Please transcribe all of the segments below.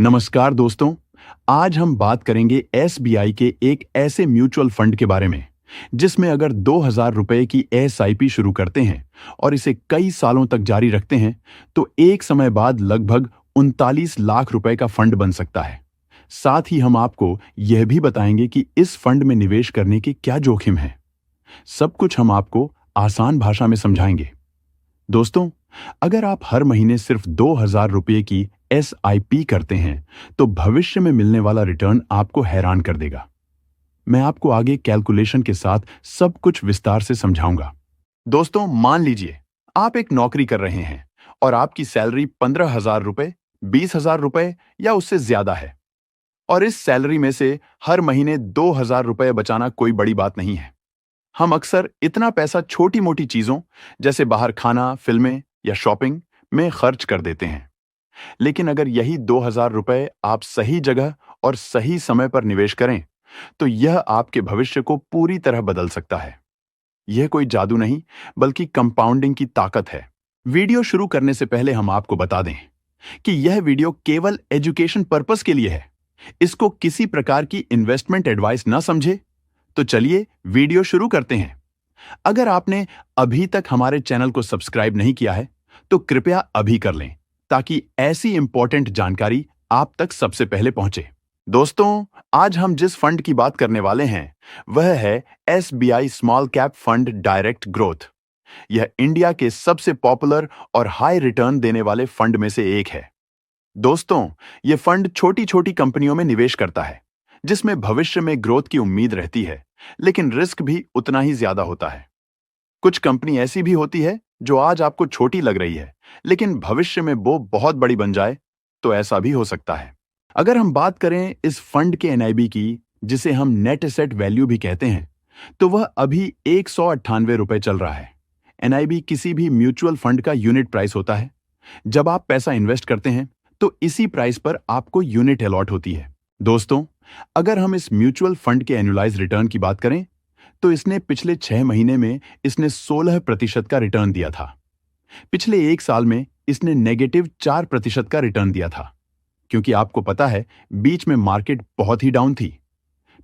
नमस्कार दोस्तों। आज हम बात करेंगे एसबीआई के एक ऐसे म्यूचुअल फंड के बारे में जिसमें अगर 2,000 रुपए की एसआईपी शुरू करते हैं और इसे कई सालों तक जारी रखते हैं तो एक समय बाद लगभग 39 लाख रुपए का फंड बन सकता है। साथ ही हम आपको यह भी बताएंगे कि इस फंड में निवेश करने के क्या जोखिम है। सब कुछ हम आपको आसान भाषा में समझाएंगे। दोस्तों, अगर आप हर महीने सिर्फ 2,000 रुपये की एसआईपी करते हैं तो भविष्य में मिलने वाला रिटर्न आपको हैरान कर देगा। मैं आपको आगे कैलकुलेशन के साथ सब कुछ विस्तार से समझाऊंगा। दोस्तों, मान लीजिए आप एक नौकरी कर रहे हैं और आपकी सैलरी 15,000 रुपए, 20,000 रुपए या उससे ज्यादा है और इस सैलरी में से हर महीने 2,000 रुपए बचाना कोई बड़ी बात नहीं है। हम अक्सर इतना पैसा छोटी मोटी चीजों जैसे बाहर खाना, फिल्में या शॉपिंग में खर्च कर देते हैं। लेकिन अगर यही 2,000 रुपए आप सही जगह और सही समय पर निवेश करें तो यह आपके भविष्य को पूरी तरह बदल सकता है। यह कोई जादू नहीं, बल्कि कंपाउंडिंग की ताकत है। वीडियो शुरू करने से पहले हम आपको बता दें कि यह वीडियो केवल एजुकेशन पर्पस के लिए है। इसको किसी प्रकार की इन्वेस्टमेंट एडवाइस ना समझे। तो चलिए वीडियो शुरू करते हैं। अगर आपने अभी तक हमारे चैनल को सब्सक्राइब नहीं किया है तो कृपया अभी कर लें ताकि ऐसी इंपॉर्टेंट जानकारी आप तक सबसे पहले पहुंचे। दोस्तों, आज हम जिस फंड की बात करने वाले हैं वह है SBI small cap fund direct growth. यह इंडिया के सबसे पॉपुलर और हाई रिटर्न देने वाले फंड में से एक है। दोस्तों, यह फंड छोटी छोटी कंपनियों में निवेश करता है जिसमें भविष्य में ग्रोथ की उम्मीद रहती है, लेकिन रिस्क भी उतना ही ज्यादा होता है। कुछ कंपनी ऐसी भी होती है जो आज आपको छोटी लग रही है, लेकिन भविष्य में वो बहुत बड़ी बन जाए, तो ऐसा भी हो सकता है। अगर हम बात करें इस फंड के एनआईबी की, जिसे हम नेट एसेट वैल्यू भी कहते हैं, तो वह अभी 198 रुपए चल रहा है। एनआईबी किसी भी म्यूचुअल फंड का यूनिट प्राइस होता है। जब आप पैसा इन्वेस्ट करते हैं तो इसी प्राइस पर आपको यूनिट अलॉट होती है। दोस्तों, अगर हम इस म्यूचुअल फंड के एनुअलाइज रिटर्न की बात करें तो इसने पिछले 6 महीने में इसने 16% का रिटर्न दिया था। पिछले एक साल में इसने नेगेटिव 4% का रिटर्न दिया था, क्योंकि आपको पता है बीच में मार्केट बहुत ही डाउन थी।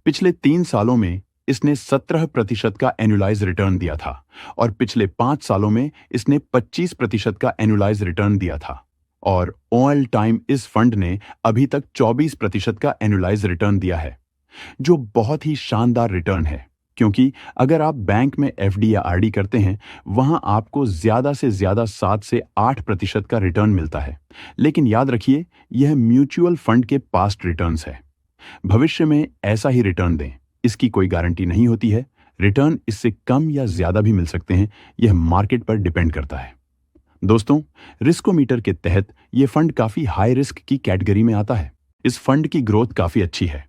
पिछले 3 सालों में इसने 17% का एनुअलाइज रिटर्न दिया था और पिछले 5 सालों में इसने 25% का एनुअलाइज रिटर्न दिया था। और ऑल टाइम इस फंड ने अभी तक 24% का एनुअलाइज रिटर्न दिया है, जो बहुत ही शानदार रिटर्न है। क्योंकि अगर आप बैंक में एफडी या आरडी करते हैं, वहां आपको ज्यादा से ज्यादा 7 से 8% का रिटर्न मिलता है। लेकिन याद रखिए, यह म्यूचुअल फंड के पास्ट रिटर्न्स है। भविष्य में ऐसा ही रिटर्न दें, इसकी कोई गारंटी नहीं होती है। रिटर्न इससे कम या ज्यादा भी मिल सकते हैं, यह मार्केट पर डिपेंड करता है। दोस्तों, रिस्कोमीटर के तहत यह फंड काफी हाई रिस्क की कैटेगरी में आता है। इस फंड की ग्रोथ काफी अच्छी है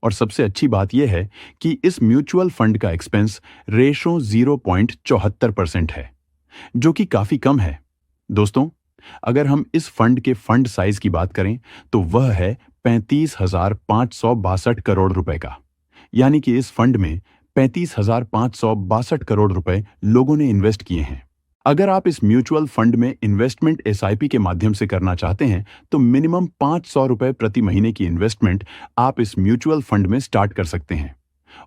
और सबसे अच्छी बात यह है कि इस म्यूचुअल फंड का एक्सपेंस रेशो 0.74% है, जो कि काफी कम है। दोस्तों, अगर हम इस फंड के फंड साइज की बात करें तो वह है 35,562 करोड़ रुपए का। यानी कि इस फंड में 35,562 करोड़ रुपए लोगों ने इन्वेस्ट किए हैं। अगर आप इस म्यूचुअल फंड में इन्वेस्टमेंट एसआईपी के माध्यम से करना चाहते हैं तो मिनिमम 500 रुपए प्रति महीने की इन्वेस्टमेंट आप इस म्यूचुअल फंड में स्टार्ट कर सकते हैं।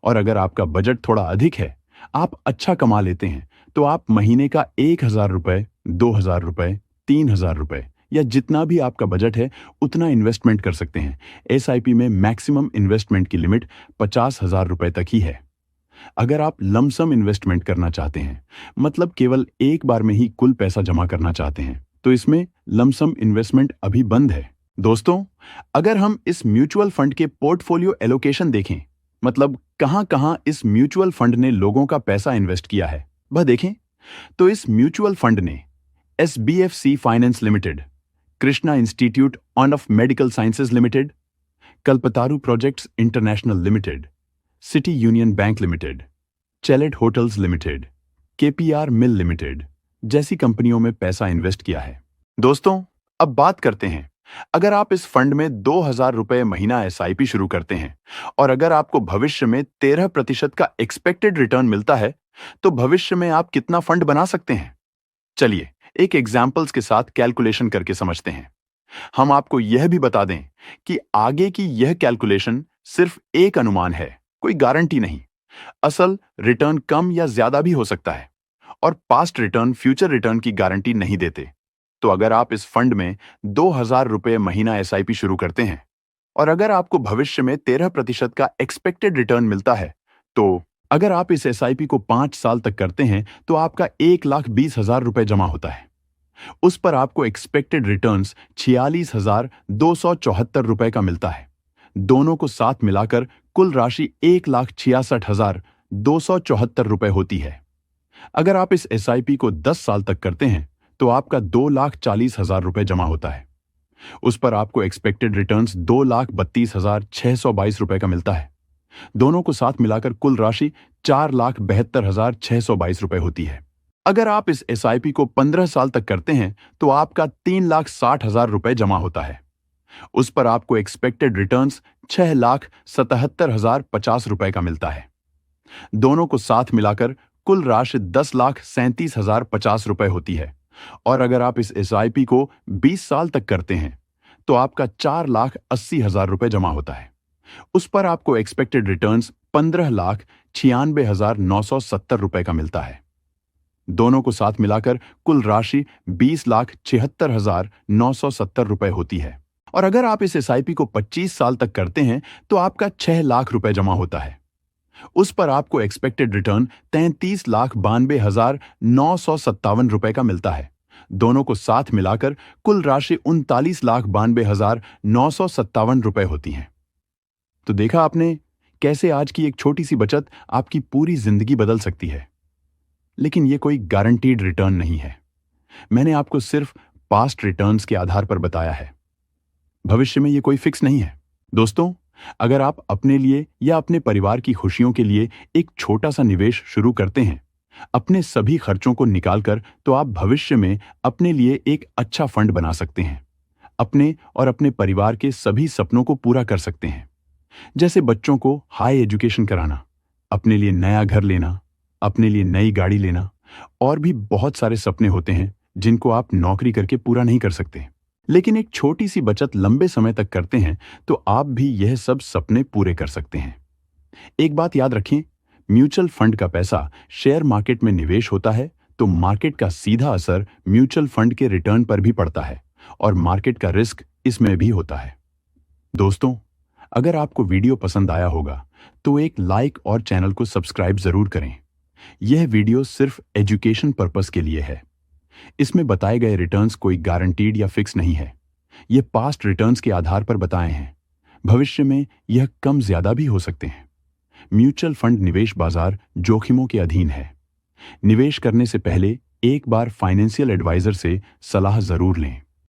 और अगर आपका बजट थोड़ा अधिक है, आप अच्छा कमा लेते हैं, तो आप महीने का 1,000 रुपए, 2,000 रुपए, 3,000 रुपए या जितना भी आपका बजट है उतना इन्वेस्टमेंट कर सकते हैं। एसआईपी में मैक्सिमम इन्वेस्टमेंट की लिमिट 50,000 रुपए तक ही है। अगर आप लमसम इन्वेस्टमेंट करना चाहते हैं, मतलब केवल एक बार में ही कुल पैसा जमा करना चाहते हैं, तो इसमें लमसम इन्वेस्टमेंट अभी बंद है। दोस्तों, अगर हम इस म्यूचुअल फंड के पोर्टफोलियो एलोकेशन देखें, मतलब कहां-कहां इस म्यूचुअल फंड ने लोगों का पैसा इन्वेस्ट किया है, वह देखें, तो इस म्यूचुअल फंड ने SBFC finance limited, Krishna institute of medical sciences limited, Kalpataru projects international limited, city union bank limited, Chalet hotels limited, KPR mill limited जैसी कंपनियों में पैसा इन्वेस्ट किया है। दोस्तों, अब बात करते हैं, अगर आप इस फंड में 2,000 रुपए महीना एसआईपी शुरू करते हैं और अगर आपको भविष्य में 13% का एक्सपेक्टेड रिटर्न मिलता है, तो भविष्य में आप कितना फंड बना सकते हैं? चलिए एक एग्जाम्पल्स के साथ कैलकुलेशन करके समझते हैं। हम आपको यह भी बता दें कि आगे की यह कैलकुलेशन सिर्फ एक अनुमान है, कोई गारंटी नहीं। असल रिटर्न कम या ज्यादा भी हो सकता है और पास्ट रिटर्न फ्यूचर रिटर्न की गारंटी नहीं देते। तो अगर आप इस फंड में 2,000 रुपये महीना एसआईपी शुरू करते हैं और अगर आपको भविष्य में 13% का एक्सपेक्टेड रिटर्न मिलता है, तो अगर आप इस एसआईपी को 5 साल तक करते हैं तो आपका 1,20,000 रुपये जमा होता है। उस पर आपको एक्सपेक्टेड रिटर्न्स 46,274 रुपये का मिलता है। दोनों को साथ मिलाकर कुल राशि 1,66,274 रुपये होती है। अगर आप इस एसआईपी को 10 साल तक करते हैं तो आपका 2,40,000 रुपये जमा होता है। उस पर आपको एक्सपेक्टेड रिटर्न्स 2,32,622 रुपये का मिलता है। दोनों को साथ मिलाकर कुल राशि 4,72,622 रुपये होती है। अगर आप इस एसआईपी को 15 साल तक करते हैं तो आपका 3,60,000 रुपये जमा होता है। उस पर आपको एक्सपेक्टेड रिटर्न्स 6,77,050 रुपये का मिलता है। दोनों को साथ मिलाकर कुल राशि 10,37,050 रुपये होती है। और अगर आप इस एसआईपी को 20 साल तक करते हैं तो आपका 4,80,000 रुपये जमा होता है। उस पर आपको एक्सपेक्टेड रिटर्न्स 15,96,970 रुपये का मिलता है। दोनों को साथ मिलाकर कुल राशि 20,76,970 रुपये होती है। और अगर आप इस एसआईपी को 25 साल तक करते हैं तो आपका 6 लाख रुपए जमा होता है। उस पर आपको एक्सपेक्टेड रिटर्न 33,92,957 रुपये का मिलता है। दोनों को साथ मिलाकर कुल राशि 39,92,957 रुपये होती है। तो देखा आपने कैसे आज की एक छोटी सी बचत आपकी पूरी जिंदगी बदल सकती है। लेकिन यह कोई गारंटीड रिटर्न नहीं है। मैंने आपको सिर्फ पास्ट रिटर्न्स के आधार पर बताया है। भविष्य में यह कोई फिक्स नहीं है। दोस्तों, अगर आप अपने लिए या अपने परिवार की खुशियों के लिए एक छोटा सा निवेश शुरू करते हैं, अपने सभी खर्चों को निकालकर, तो आप भविष्य में अपने लिए एक अच्छा फंड बना सकते हैं। अपने और अपने परिवार के सभी सपनों को पूरा कर सकते हैं, जैसे बच्चों को हाई एजुकेशन कराना, अपने लिए नया घर लेना, अपने लिए नई गाड़ी लेना, और भी बहुत सारे सपने होते हैं जिनको आप नौकरी करके पूरा नहीं कर सकते। लेकिन एक छोटी सी बचत लंबे समय तक करते हैं तो आप भी यह सब सपने पूरे कर सकते हैं। एक बात याद रखें, म्यूचुअल फंड का पैसा शेयर मार्केट में निवेश होता है तो मार्केट का सीधा असर म्यूचुअल फंड के रिटर्न पर भी पड़ता है और मार्केट का रिस्क इसमें भी होता है। दोस्तों, अगर आपको वीडियो पसंद आया होगा तो एक लाइक और चैनल को सब्सक्राइब जरूर करें। यह वीडियो सिर्फ एजुकेशन पर्पस के लिए है। इसमें बताए गए रिटर्न्स कोई गारंटीड या फिक्स नहीं है। ये पास्ट रिटर्न्स के आधार पर बताए हैं। भविष्य में यह कम ज्यादा भी हो सकते हैं। म्यूचुअल फंड निवेश बाजार जोखिमों के अधीन है। निवेश करने से पहले एक बार फाइनेंशियल एडवाइजर से सलाह जरूर लें।